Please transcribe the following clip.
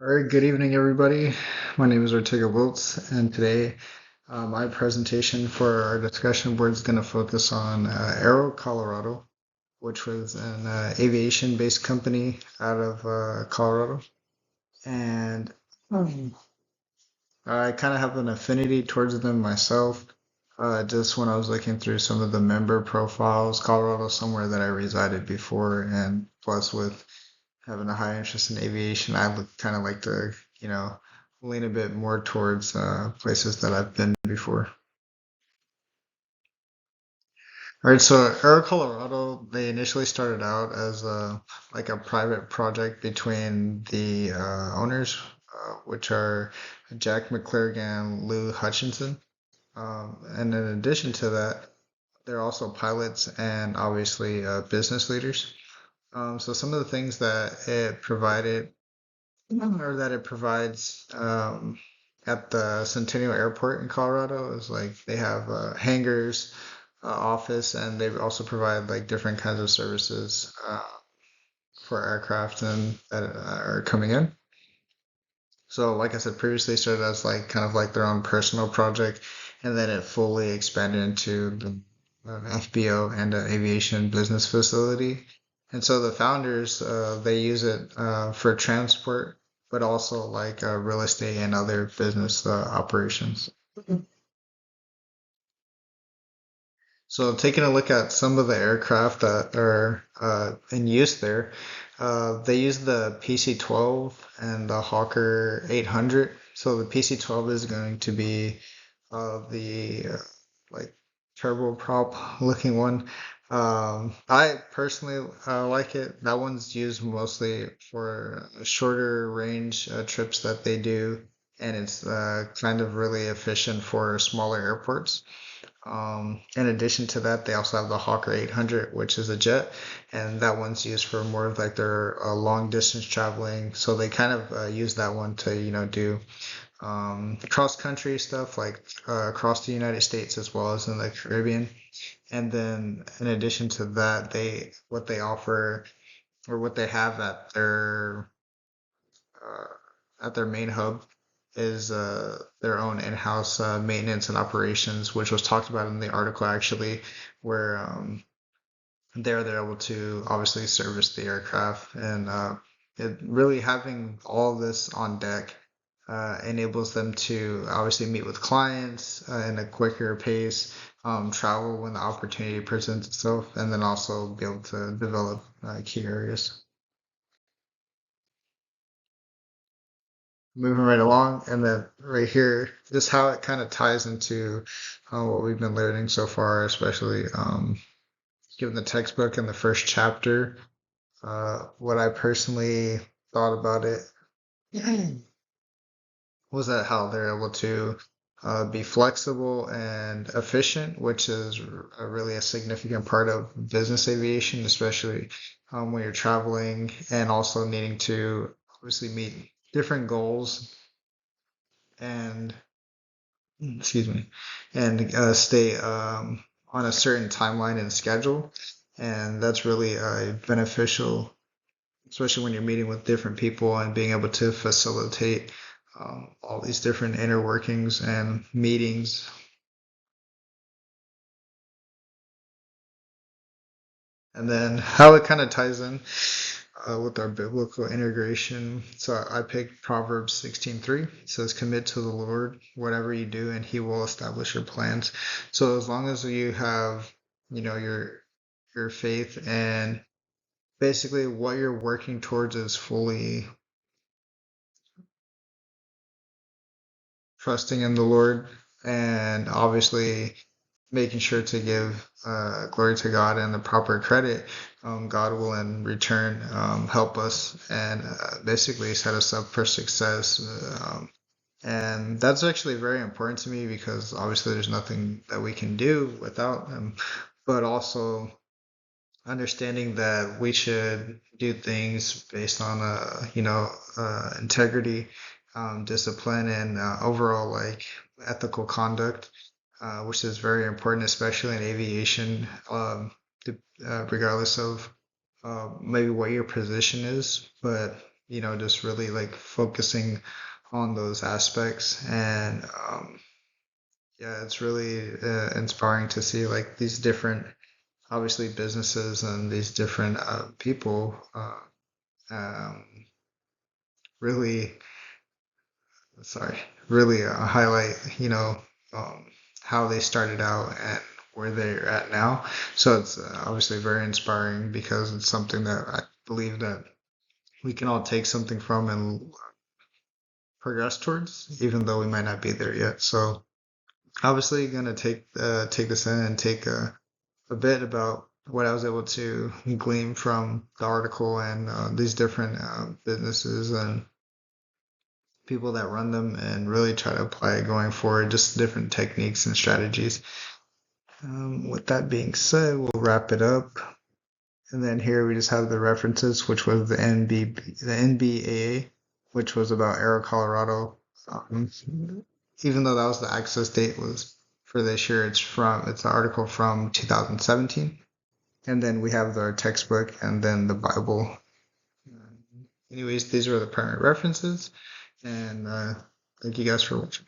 All right, good evening, everybody. My name is Ortega Wiltz, and today my presentation for our discussion board is going to focus on AeroColorado, which was an aviation-based company out of Colorado. And um, I kind of have an affinity towards them myself. Just when I was looking through some of the member profiles, Colorado somewhere that I resided before, and plus with having a high interest in aviation, I would kind of like to, lean a bit more towards places that I've been before. All right, so Aero Colorado, they initially started out as a private project between the owners, which are Jack McClurg and Lou Hutchinson. And in addition to that, they're also pilots and obviously business leaders. So some of the things that it provided or that it provides at the Centennial Airport in Colorado is like they have hangars, office, and they also provide like different kinds of services for aircraft and that are coming in. So, like I said previously, it started as like kind of like their own personal project, and then it fully expanded into an FBO and an aviation business facility. And so the founders, they use it for transport, but also like real estate and other business operations. So taking a look at some of the aircraft that are in use there, they use the PC-12 and the Hawker 800. So the PC-12 is going to be the like turboprop looking one. I personally like it. That one's used mostly for shorter range trips that they do, and it's kind of really efficient for smaller airports. In addition to that, they also have the Hawker 800, which is a jet, and that one's used for more of like their long distance traveling. So they kind of use that one to, do cross country stuff like across the United States as well as in the Caribbean. And then in addition to that, what they offer or what they have at their main hub is their own in-house maintenance and operations, which was talked about in the article actually, where they're able to obviously service the aircraft and it really having all this on deck enables them to obviously meet with clients in a quicker pace, travel when the opportunity presents itself, and then also be able to develop key areas. Moving right along, and then right here, just how it kind of ties into what we've been learning so far, especially given the textbook in the first chapter. What I personally thought about it was that how they're able to be flexible and efficient, which is really a significant part of business aviation, especially when you're traveling and also needing to obviously meet different goals and excuse me, and stay on a certain timeline and schedule. And that's really beneficial, especially when you're meeting with different people and being able to facilitate all these different inner workings and meetings. And then how it kind of ties in with our biblical integration. So I picked Proverbs 16:3. It says, "Commit to the Lord whatever you do, and He will establish your plans." So as long as you have, your faith and basically what you're working towards is fully trusting in the Lord and obviously making sure to give glory to God and the proper credit, God will in return help us and basically set us up for success. And that's actually very important to me because obviously there's nothing that we can do without Him, but also understanding that we should do things based on integrity, discipline, and overall like ethical conduct, which is very important, especially in aviation, regardless of maybe what your position is. But just really like focusing on those aspects. And yeah, it's really inspiring to see like these different, obviously, businesses and these different people um, really, sorry, really highlight, um, how they started out and where they're at now. So it's obviously very inspiring because it's something that I believe that we can all take something from and progress towards, even though we might not be there yet. So obviously, gonna take this in and take a bit about what I was able to glean from the article and these different businesses and people that run them, and really try to apply it going forward, just different techniques and strategies. With that being said, we'll wrap it up. And then here we just have the references, which was the NBAA, which was about AeroColorado. Um, Even though that was the access date was for this year, it's an article from 2017. And then we have the textbook and then the Bible. Anyways, these are the primary references, and thank you guys for watching.